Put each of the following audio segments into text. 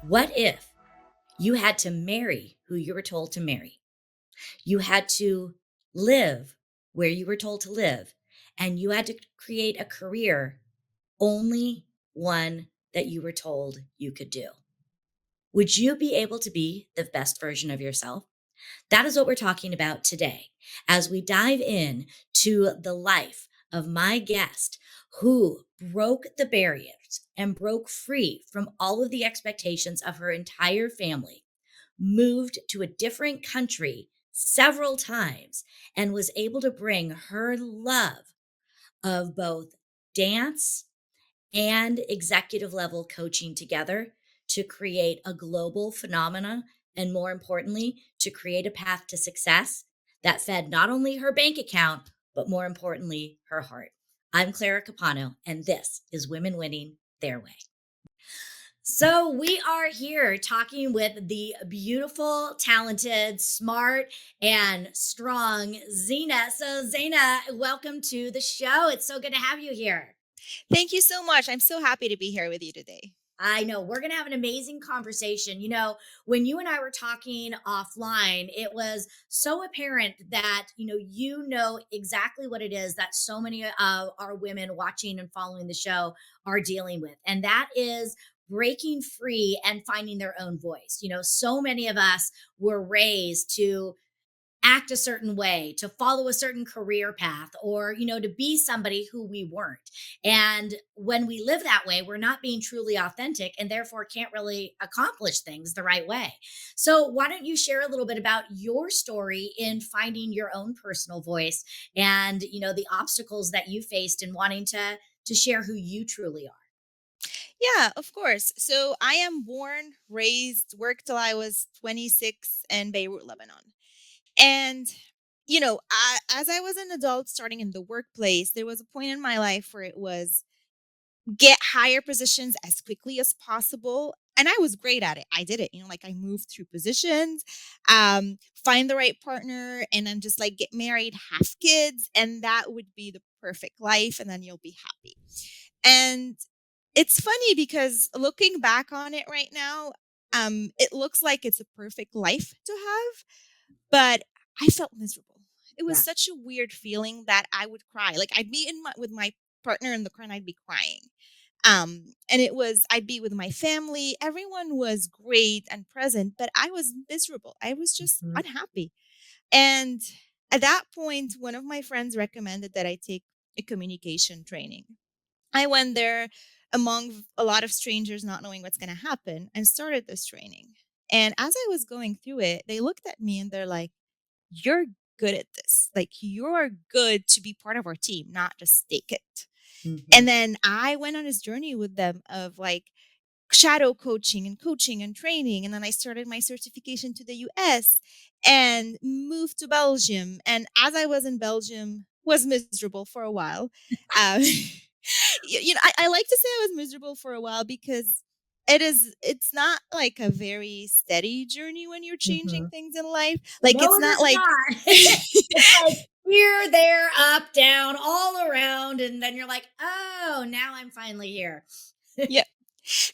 What if you had to marry who you were told to marry? You had to live where you were told to live, and you had to create a career, only one that you were told you could do. Would you be able to be the best version of yourself? That is what we're talking about today as we dive in to the life of my guest who broke the barriers and broke free from all of the expectations of her entire family, moved to a different country several times, and was able to bring her love of both dance and executive level coaching together to create a global phenomena, and more importantly, to create a path to success that fed not only her bank account, but more importantly, her heart. I'm Clara Capano, and this is Women Winning Their Way. So, we are here talking with the beautiful, talented, smart, and strong Zena. So, Zena, welcome to the show. It's so good to have you here. Thank you so much. I'm so happy to be here with you today. I know we're going to have an amazing conversation. When you and I were talking offline, it was so apparent that, you know exactly what it is that so many of our women watching and following the show are dealing with. And that is breaking free and finding their own voice. So many of us were raised to act a certain way, to follow a certain career path, or, to be somebody who we weren't. And when we live that way, we're not being truly authentic and therefore can't really accomplish things the right way. So, why don't you share a little bit about your story in finding your own personal voice and, the obstacles that you faced in wanting to share who you truly are? Yeah, of course. So I am born, raised, worked till I was 26 in Beirut, Lebanon. And, as I was an adult starting in the workplace, there was a point in my life where it was get higher positions as quickly as possible. And I was great at it. I did it, like I moved through positions, find the right partner, and then just like get married, have kids, and that would be the perfect life. And then you'll be happy. And it's funny because looking back on it right now, it looks like it's a perfect life to have, but I felt miserable. It was Yeah. such a weird feeling that I would cry. Like I'd be with my partner in the car and I'd be crying. And I'd be with my family. Everyone was great and present, but I was miserable. I was just Mhm. unhappy. And at that point, one of my friends recommended that I take a communication training. I went there among a lot of strangers, not knowing what's going to happen, and started this training. And as I was going through it, they looked at me and they're like, "You're good at this. Like, you're good to be part of our team, not just take it." Mhm. And then I went on this journey with them of like shadow coaching and training. And then I started my certification to the US and moved to Belgium. And as I was in Belgium, was miserable for a while. Um, I like to say I was miserable for a while because it's not like a very steady journey when you're changing Mhm. things in life. Like No, it's it not is like not. It's like here, there, up, down, all around. And then you're like, oh, now I'm finally here. yeah.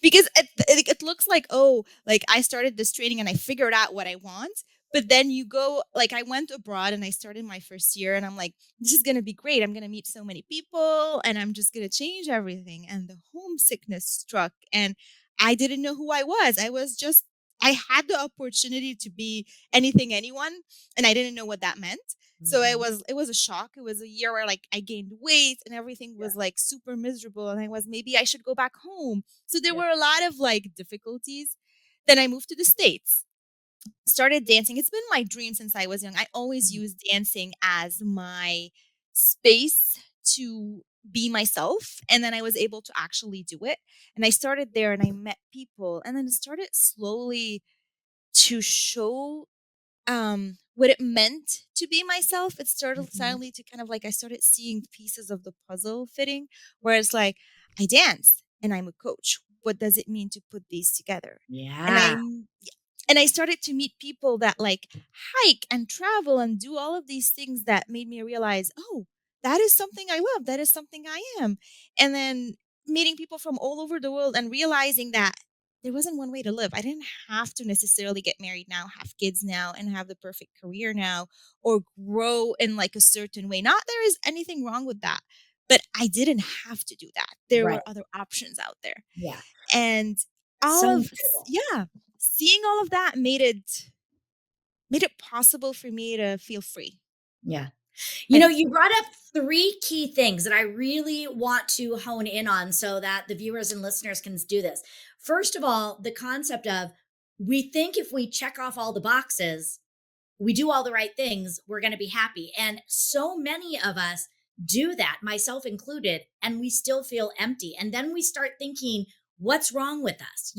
Because it looks like, oh, like I started this training and I figured out what I want. But then you go, like I went abroad and I started my first year and I'm like, this is going to be great. I'm going to meet so many people and I'm just going to change everything. And the homesickness struck and I didn't know who I was. I had the opportunity to be anything, anyone, and I didn't know what that meant. So Mhm. it was a shock. It was a year where like I gained weight and everything Yeah. was like super miserable. And I was, maybe I should go back home. So there Yeah. were a lot of like difficulties. Then I moved to the States, started dancing. It's been my dream since I was young. I always Mhm. used dancing as my space to be myself. And then I was able to actually do it. And I started there and I met people and then it started slowly to show what it meant to be myself. It started Mhm. suddenly to kind of like I started seeing pieces of the puzzle fitting, where it's like I dance and I'm a coach. What does it mean to put these together? And Yeah. I started to meet people that like hike and travel and do all of these things that made me realize, oh, that is something I love. That is something I am. And then meeting people from all over the world and realizing that there wasn't one way to live. I didn't have to necessarily get married now, have kids now, and have the perfect career now, or grow in like a certain way. Not there is anything wrong with that, but I didn't have to do that. There Right. were other options out there. Yeah. And So all of incredible. yeah, seeing all of that made it possible for me to feel free. Yeah. And You brought up 3 key things that I really want to hone in on so that the viewers and listeners can do this. First of all, the concept of we think if we check off all the boxes, we do all the right things, we're going to be happy. And so many of us do that, myself included, and we still feel empty. And then we start thinking, what's wrong with us?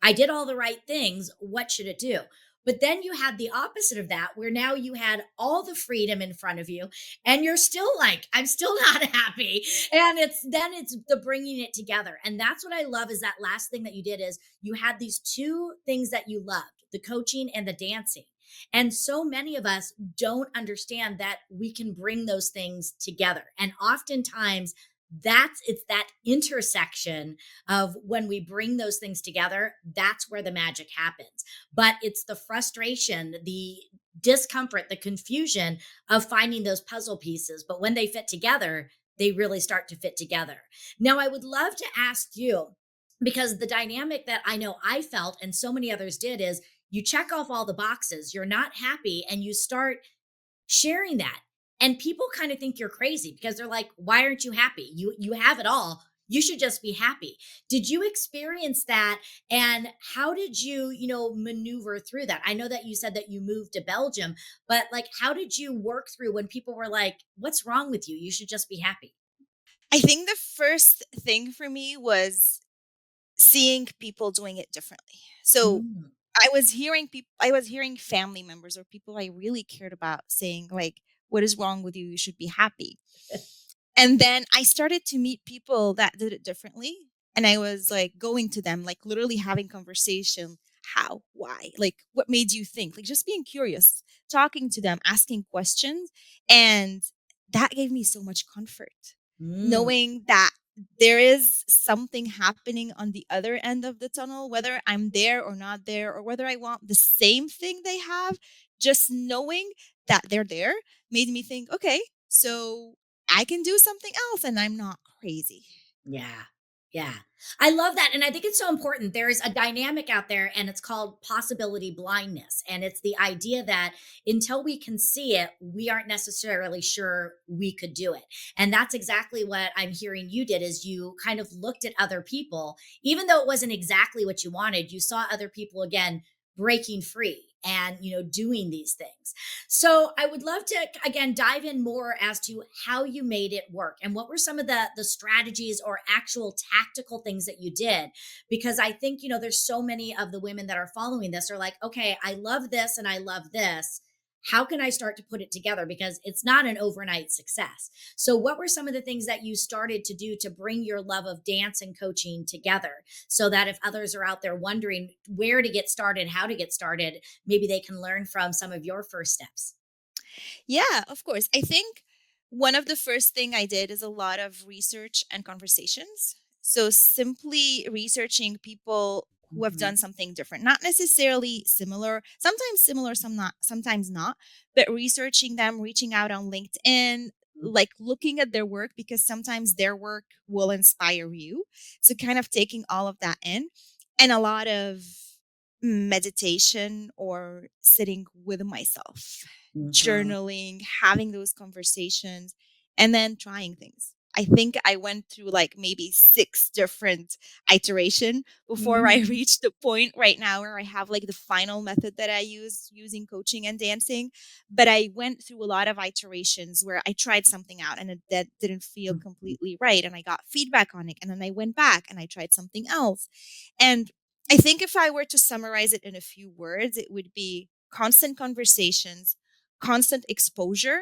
I did all the right things. What should it do? But then you had the opposite of that, where now you had all the freedom in front of you, and you're still like, I'm still not happy. And it's the bringing it together. And that's what I love is that last thing that you did is you had these two things that you loved, the coaching and the dancing. And so many of us don't understand that we can bring those things together. And oftentimes it's that intersection of when we bring those things together, that's where the magic happens. But it's the frustration, the discomfort, the confusion of finding those puzzle pieces. But when they fit together, they really start to fit together. Now, I would love to ask you, because the dynamic that I know I felt and so many others did is you check off all the boxes, you're not happy, and you start sharing that. And people kind of think you're crazy because they're like, why aren't you happy? You have it all. You should just be happy. Did you experience that? And how did you, maneuver through that? I know that you said that you moved to Belgium, but like, how did you work through when people were like, what's wrong with you? You should just be happy. I think the first thing for me was seeing people doing it differently. So Mm, I was hearing family members or people I really cared about saying like, what is wrong with you? You should be happy. And then I started to meet people that did it differently. And I was like going to them, like literally having conversation. How? Why? Like, what made you think? Like, just being curious, talking to them, asking questions. And that gave me so much comfort, mm, knowing that there is something happening on the other end of the tunnel, whether I'm there or not there, or whether I want the same thing they have. Just knowing that they're there made me think, okay, so I can do something else and I'm not crazy. yeah. Yeah. I love that. And I think it's so important. There's a dynamic out there and it's called possibility blindness. And it's the idea that until we can see it, we aren't necessarily sure we could do it. And that's exactly what I'm hearing you did is you kind of looked at other people, even though it wasn't exactly what you wanted, you saw other people again breaking free and doing these things. So I would love to again dive in more as to how you made it work and what were some of the strategies or actual tactical things that you did, because I think there's so many of the women that are following this are like, okay, I love this and I love this. How can I start to put it together? Because it's not an overnight success. So, what were some of the things that you started to do to bring your love of dance and coaching together so that if others are out there wondering where to get started, how to get started, maybe they can learn from some of your first steps? Yeah, of course. I think one of the first thing I did is a lot of research and conversations. So simply researching people who have Mhm. done something different, not necessarily similar, sometimes not, but researching them, reaching out on LinkedIn, like looking at their work because sometimes their work will inspire you. So kind of taking all of that in and a lot of meditation or sitting with myself, Mhm. journaling, having those conversations, and then trying things. I think I went through like maybe 6 different iteration before I Mhm. reached the point right now where I have like the final method that I use using coaching and dancing. But I went through a lot of iterations where I tried something out and that didn't feel Mhm. completely right. And I got feedback on it. And then I went back and I tried something else. And I think if I were to summarize it in a few words, it would be constant conversations, constant exposure,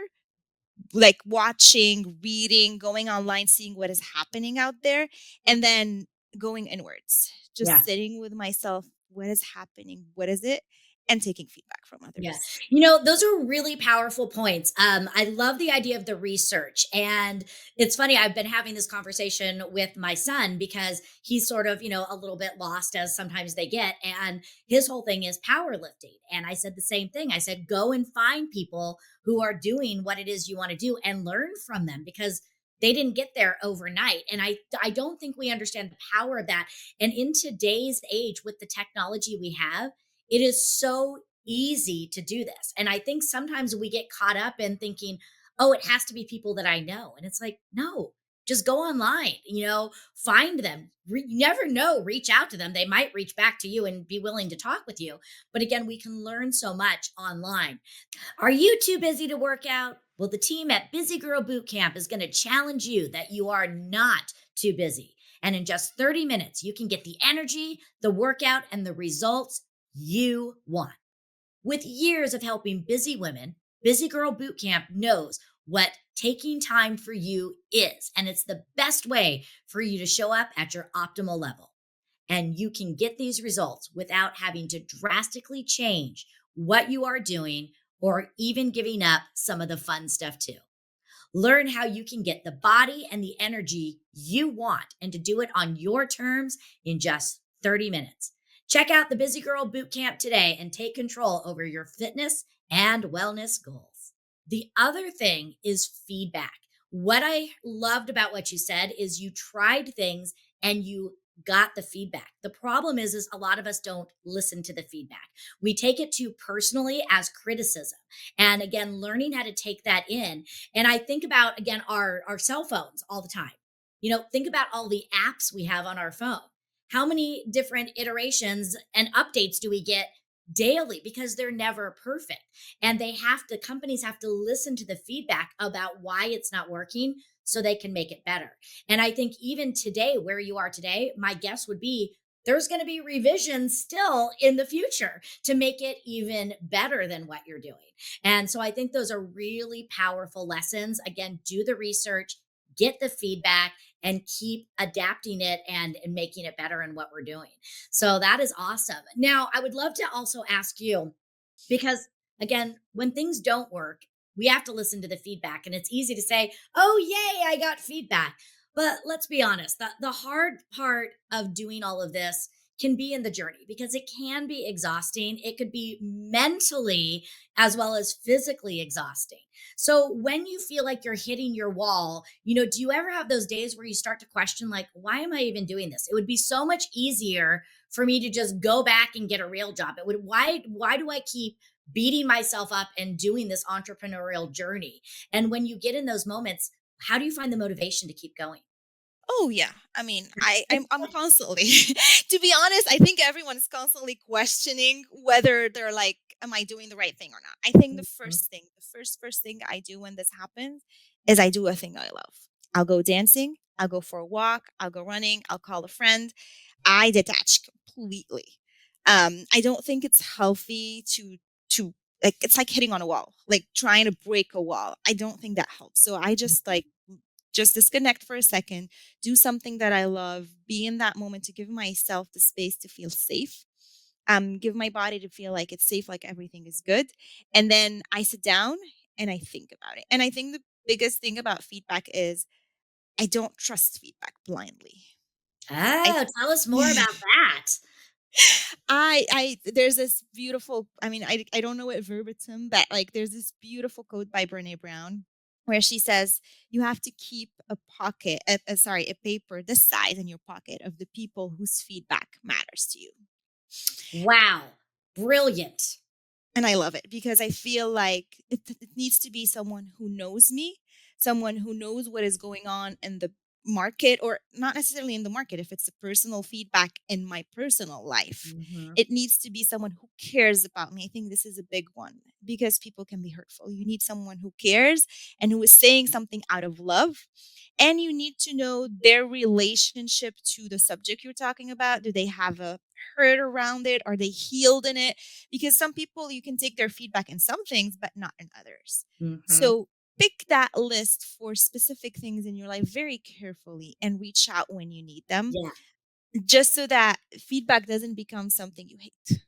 like watching, reading, going online, seeing what is happening out there, and then going inwards, just Yeah. sitting with myself. What is happening? What is it? and taking feedback from Yeah. others. Those are really powerful points. I love the idea of the research. And it's funny, I've been having this conversation with my son because he's sort of, a little bit lost as sometimes they get. And his whole thing is powerlifting. And I said the same thing. I said, go and find people who are doing what it is you want to do and learn from them because they didn't get there overnight. And I don't think we understand the power of that. And in today's age, with the technology we have, it is so easy to do this. And I think sometimes we get caught up in thinking, oh, it has to be people that I know. And it's like, no, just go online, find them. You never know, reach out to them. They might reach back to you and be willing to talk with you. But again, we can learn so much online. Are you too busy to work out? Well, the team at Busy Girl Boot Camp is going to challenge you that you are not too busy. And in just 30 minutes, you can get the energy, the workout, and the results you want. With years of helping busy women, Busy Girl Boot Camp knows what taking time for you is. And it's the best way for you to show up at your optimal level. And you can get these results without having to drastically change what you are doing or even giving up some of the fun stuff too. Learn how you can get the body and the energy you want and to do it on your terms in just 30 minutes. Check out the Busy Girl Boot Camp today and take control over your fitness and wellness goals. The other thing is feedback. What I loved about what you said is you tried things and you got the feedback. The problem is a lot of us don't listen to the feedback. We take it too personally as criticism. And again, learning how to take that in. And I think about, again, our cell phones all the time. Think about all the apps we have on our phone. How many different iterations and updates do we get daily? Because they're never perfect. And companies have to listen to the feedback about why it's not working so they can make it better. And I think even today, where you are today, my guess would be there's going to be revisions still in the future to make it even better than what you're doing. And so I think those are really powerful lessons. Again, do the research, get the feedback, and keep adapting it and making it better in what we're doing. So that is awesome. Now, I would love to also ask you, because again, when things don't work, we have to listen to the feedback. And it's easy to say, oh, yay, I got feedback. But let's be honest, the hard part of doing all of this can be in the journey because it can be exhausting. It could be mentally as well as physically exhausting. So when you feel like you're hitting your wall, do you ever have those days where you start to question, like, why am I even doing this? It would be so much easier for me to just go back and get a real job. Why do I keep beating myself up and doing this entrepreneurial journey? And when you get in those moments, how do you find the motivation to keep going? Oh yeah. I mean, I'm constantly to be honest, I think everyone is constantly questioning whether they're like, am I doing the right thing or not? I think Mhm. the first thing I do when this happens is I do a thing I love. I'll go dancing, I'll go for a walk, I'll go running, I'll call a friend. I detach completely. I don't think it's healthy to like it's like hitting on a wall, like trying to break a wall. I don't think that helps. So I just disconnect for a second, do something that I love, be in that moment to give myself the space to feel safe. Give my body to feel like it's safe, like everything is good. And then I sit down and I think about it. And I think the biggest thing about feedback is I don't trust feedback blindly. I Oh, tell us more about that. I there's this beautiful, I mean, I don't know it verbatim, but like there's this beautiful quote by Brene Brown where she says you have to keep a paper this size in your pocket of the people whose feedback matters to you. Wow. Brilliant. And I love it because I feel like it needs to be someone who knows me, someone who knows what is going on in the market, or not necessarily in the market. If it's a personal feedback in my personal life, Mhm. it needs to be someone who cares about me. I think this is a big one because people can be hurtful. You need someone who cares and who is saying something out of love. And you need to know their relationship to the subject you're talking about. Do they have a hurt around it? Are they healed in it? Because some people, you can take their feedback in some things but not in others. Mhm. So pick that list for specific things in your life very carefully and reach out when you need them, Yeah. just so that feedback doesn't become something you hate.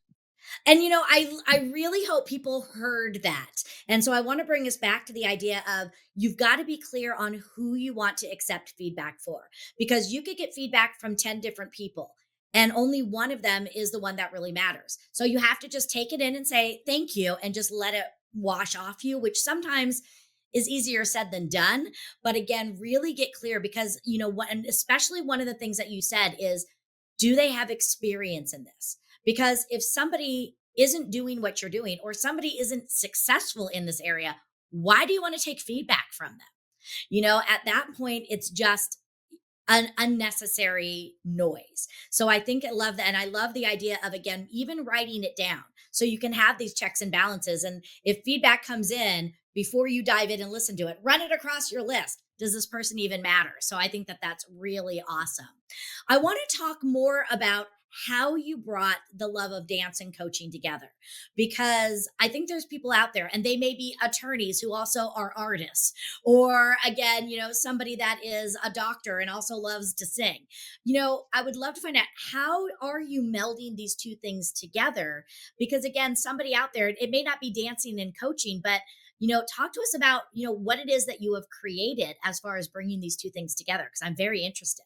And I really hope people heard that. And so I want to bring us back to the idea of you've got to be clear on who you want to accept feedback for, because you could get feedback from 10 different people and only one of them is the one that really matters. So you have to just take it in and say thank you and just let it wash off you, which sometimes is easier said than done. But again, really get clear, because what, and especially one of the things that you said is, do they have experience in this? Because if somebody isn't doing what you're doing, or somebody isn't successful in this area, why do you want to take feedback from them? At that point, it's just an unnecessary noise. So I think I love that. And I love the idea of, again, even writing it down so you can have these checks and balances. And if feedback comes in, before you dive in and listen to it, run it across your list. Does this person even matter? So I think that that's really awesome. I want to talk more about how you brought the love of dance and coaching together, because I think there's people out there and they may be attorneys who also are artists, or again, somebody that is a doctor and also loves to sing. I would love to find out, how are you melding these two things together? Because again, somebody out there, it may not be dancing and coaching, but talk to us about what it is that you have created as far as bringing these two things together, because I'm very interested.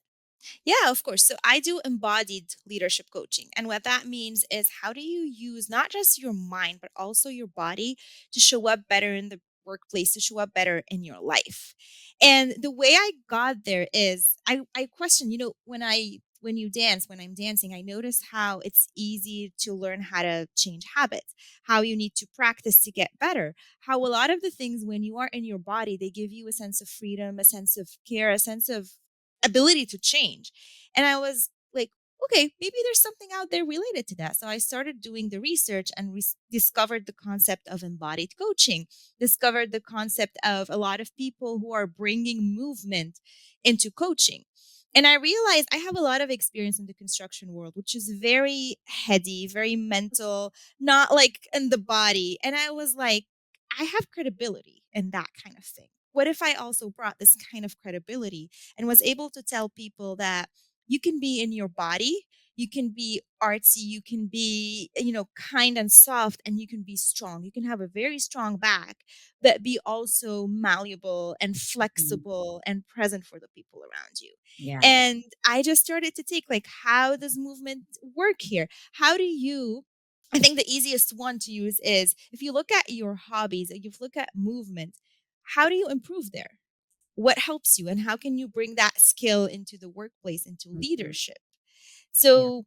Yeah, of course. So I do embodied leadership coaching. And what that means is, how do you use not just your mind, but also your body to show up better in the workplace, to show up better in your life? And the way I got there is, I question, when you dance, when I'm dancing, I notice how it's easy to learn how to change habits, how you need to practice to get better, how a lot of the things when you are in your body, they give you a sense of freedom, a sense of care, a sense of ability to change. And I was like, okay, maybe there's something out there related to that. So I started doing the research and discovered the concept of embodied coaching, discovered the concept of a lot of people who are bringing movement into coaching. And I realized I have a lot of experience in the construction world, which is very heady, very mental, not like in the body. And I was like, I have credibility in that kind of thing. What if I also brought this kind of credibility and was able to tell people that you can be in your body, you can be artsy, you can be, kind and soft, and you can be strong. You can have a very strong back, but be also malleable and Mm, flexible and present for the people around you. yeah. And I just started to take, like, how does movement work here? How do you I think the easiest one to use is, if you look at your hobbies, if you look at movement, how do you improve there? What helps you, and how can you bring that skill into the workplace, into Mhm. leadership? Yeah. So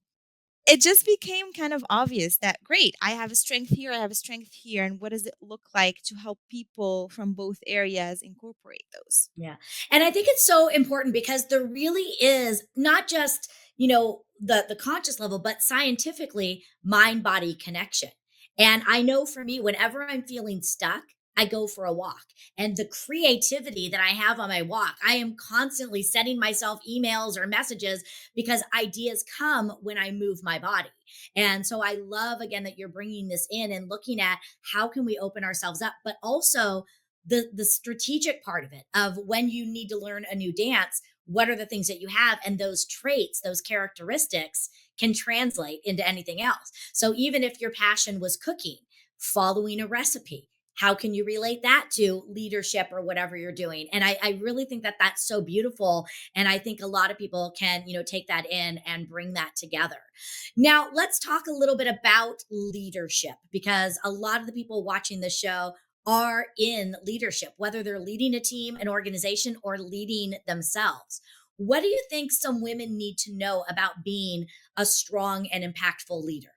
it just became kind of obvious that, great, I have a strength here, I have a strength here. And what does it look like to help people from both areas incorporate those? Yeah. And I think it's so important, because there really is not just, the conscious level, but scientifically mind body connection. And I know for me, whenever I'm feeling stuck, I go for a walk. And the creativity that I have on my walk, I am constantly sending myself emails or messages, because ideas come when I move my body. And so I love, again, that you're bringing this in and looking at how can we open ourselves up, but also the strategic part of it, of when you need to learn a new dance, what are the things that you have, and those traits, those characteristics can translate into anything else. So even if your passion was cooking, following a recipe, how can you relate that to leadership or whatever you're doing? And I really think that that's so beautiful. And I think a lot of people can, take that in and bring that together. Now, let's talk a little bit about leadership, because a lot of the people watching the show are in leadership, whether they're leading a team, an organization, or leading themselves. What do you think some women need to know about being a strong and impactful leader?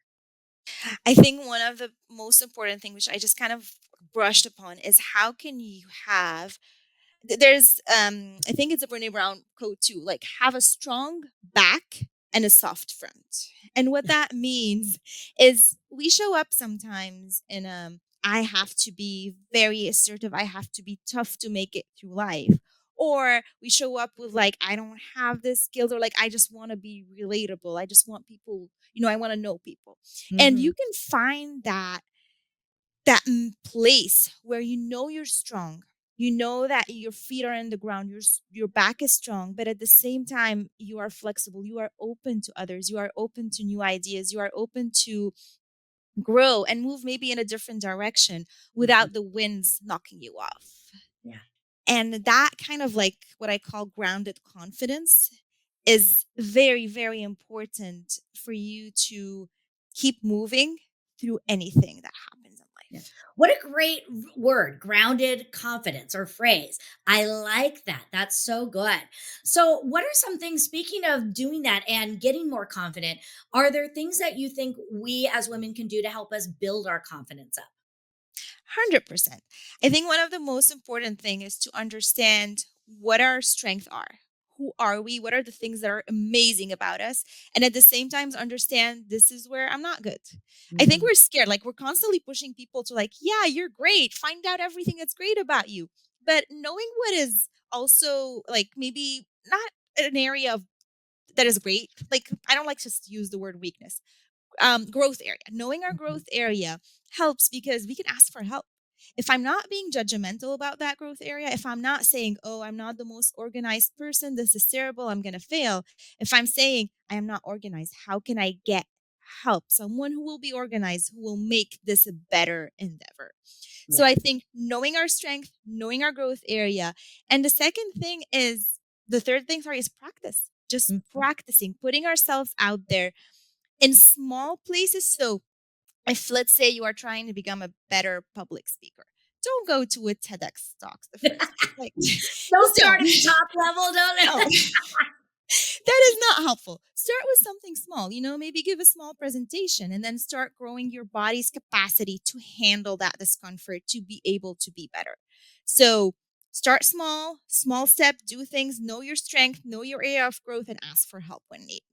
I think one of the most important things, which I just kind of brushed upon, is how can you have there's I think it's a Brene Brown quote too, like, have a strong back and a soft front. And what that means is, we show up sometimes in I have to be very assertive, I have to be tough to make it through life. Or we show up with, like, I don't have this skills, or like, I just want to be relatable. I just want people, I want to know people. And Hmm. you can find that place where you're strong. You know that your feet are in the ground, your back is strong, but at the same time you are flexible. You are open to others. You are open to new ideas. You are open to grow and move maybe in a different direction Mhm. without the winds knocking you off. Yeah. And that kind of like what I call grounded confidence is very, very important for you to keep moving through anything that happens in Yeah. life. What a great word, grounded confidence or phrase. I like that. That's so good. So, what are some things, speaking of doing that and getting more confident, are there things that you think we as women can do to help us build our confidence up? 100%. I think one of the most important thing is to understand what our strengths are. Who are we? What are the things that are amazing about us? And at the same time, understand this is where I'm not good. I think Mhm. we're scared. Like we're constantly pushing people to like, yeah, you're great. Find out everything that's great about you. But knowing what is also like maybe not an area of that is great. Like I don't like to just use the word weakness, growth area. Knowing our Mhm. growth area helps because we can ask for help. If I'm not being judgmental about that growth area, if I'm not saying, oh, I'm not the most organized person, this is terrible, I'm going to fail. If I'm saying, I am not organized, how can I get help? Someone who will be organized, who will make this a better endeavor. So Yeah. I think knowing our strength, knowing our growth area. And the second thing is, the third thing, sorry, is practice. Just Mhm. practicing, putting ourselves out there in small places. So, if let's say you are trying to become a better public speaker, don't go to a TEDx talk the first day. Like, Don't just start don't. at the top level, don't. No, that is not helpful. Start with something small, maybe give a small presentation and then start growing your body's capacity to handle that discomfort to be able to be better. So, start small, small step, do things, know your strength, know your area of growth, and ask for help when needed.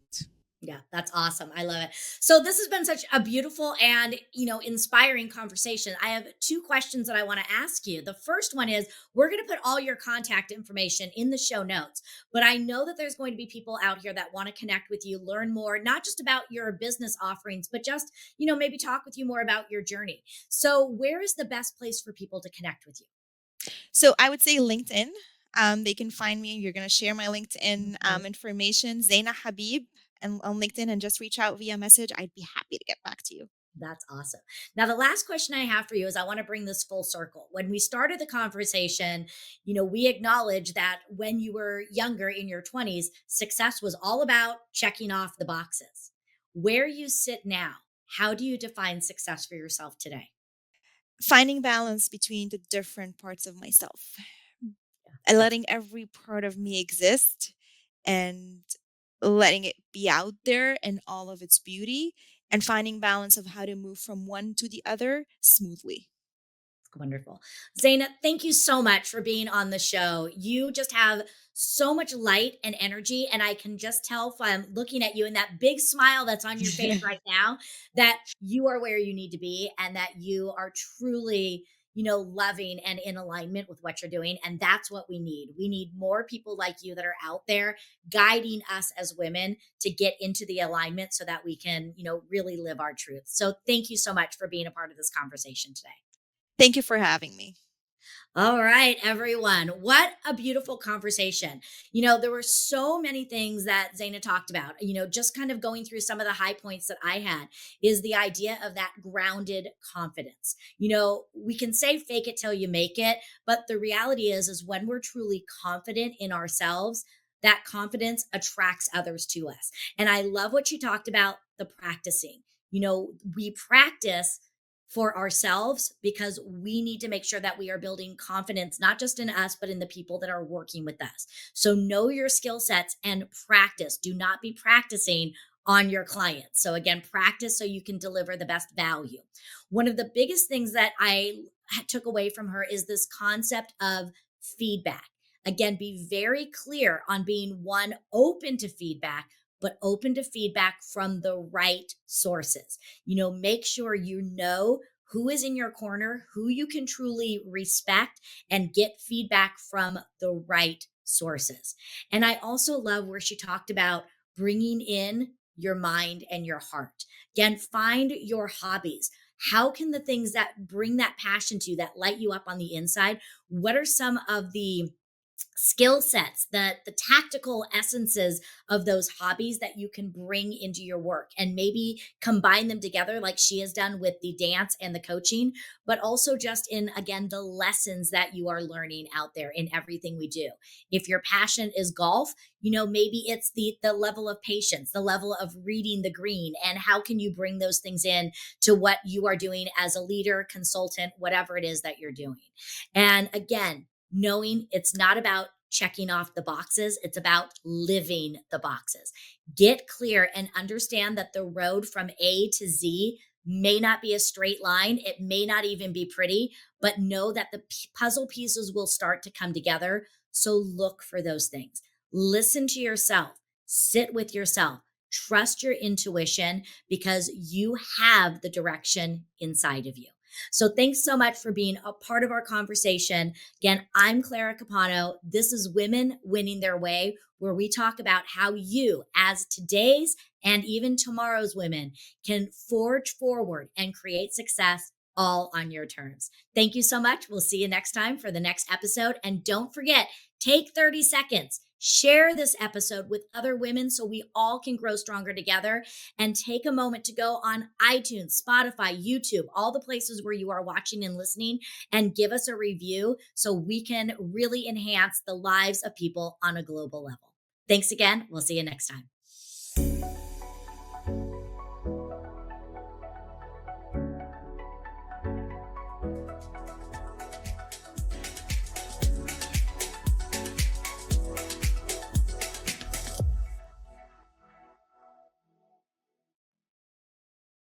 Yeah, that's awesome. I love it. So this has been such a beautiful and, inspiring conversation. I have two questions that I want to ask you. The first one is, we're going to put all your contact information in the show notes, but I know that there's going to be people out here that want to connect with you, learn more, not just about your business offerings, but just, maybe talk with you more about your journey. So where is the best place for people to connect with So I would say LinkedIn. They can find me. You're going to share my LinkedIn you? information, Zeina Habib, and on LinkedIn, and just reach out via message. I'd be happy to get back to you. That's awesome. Now, the last question I have for you is, I want to bring this full circle. When we started the conversation, we acknowledged that when you were younger in your 20s, success was all about checking off the boxes. Where you sit now, how do you define success for yourself today? Finding balance between the different parts of myself Yeah, and that's letting every part of me exist and letting it be out there in all of its beauty and finding balance of how to move from one to the other smoothly. wonderful. Zaina, thank you so much for being on the show. You just have so much light and energy. And I can just tell from looking at you and that big smile that's on your face right now that you are where you need to be and that you are truly, loving and in alignment with what you're doing. And that's what we need. We need more people like you that are out there guiding us as women to get into the alignment so that we can, really live our truth. So thank you so much for being a part of this conversation today. Thank you for having me. All right, everyone. What a beautiful conversation. There were so many things that Zaina talked about. Just kind of going through some of the high points that I had is the idea of that grounded confidence. We can say fake it till you make it, but the reality is when we're truly confident in ourselves, that confidence attracts others to us. And I love what you talked about, the practicing. We practice for ourselves because we need to make sure that we are building confidence, not just in us, but in the people that are working with us. So know your skill sets and practice. Do not be practicing on your clients. So again, practice so you can deliver the best value. One of the biggest things that I took away from her is this concept of feedback. Again, be very clear on being one, open to feedback, but open to feedback from the right sources. Make sure you know who is in your corner, who you can truly respect, and get feedback from the right sources. And I also love where she talked about bringing in your mind and your heart. Again, find your hobbies. How can the things that bring that passion to you, that light you up on the inside, what are some of the skill sets, the tactical essences of those hobbies that you can bring into your work and maybe combine them together like she has done with the dance and the coaching, but also just in again the lessons that you are learning out there in everything we do. If your passion is golf, maybe it's the level of patience, the level of reading the green, and how can you bring those things in to what you are doing as a leader, consultant, whatever it is that you're doing. And again, knowing it's not about checking off the boxes, it's about living the boxes. Get clear and understand that the road from A to Z may not be a straight line. It may not even be pretty, but know that the puzzle pieces will start to come together. So look for those things. Listen to yourself, sit with yourself, trust your intuition because you have the direction inside of you. So thanks so much for being a part of our conversation. Again, I'm Clara Capano. This is Women Winning Their Way, where we talk about how you, as today's and even tomorrow's women, can forge forward and create success all on your terms. Thank you so much. We'll see you next time for the next episode. And don't forget, take 30 seconds. Share this episode with other women so we all can grow stronger together, and take a moment to go on iTunes, Spotify, YouTube, all the places where you are watching and listening, and give us a review so we can really enhance the lives of people on a global level. Thanks again. We'll see you next time.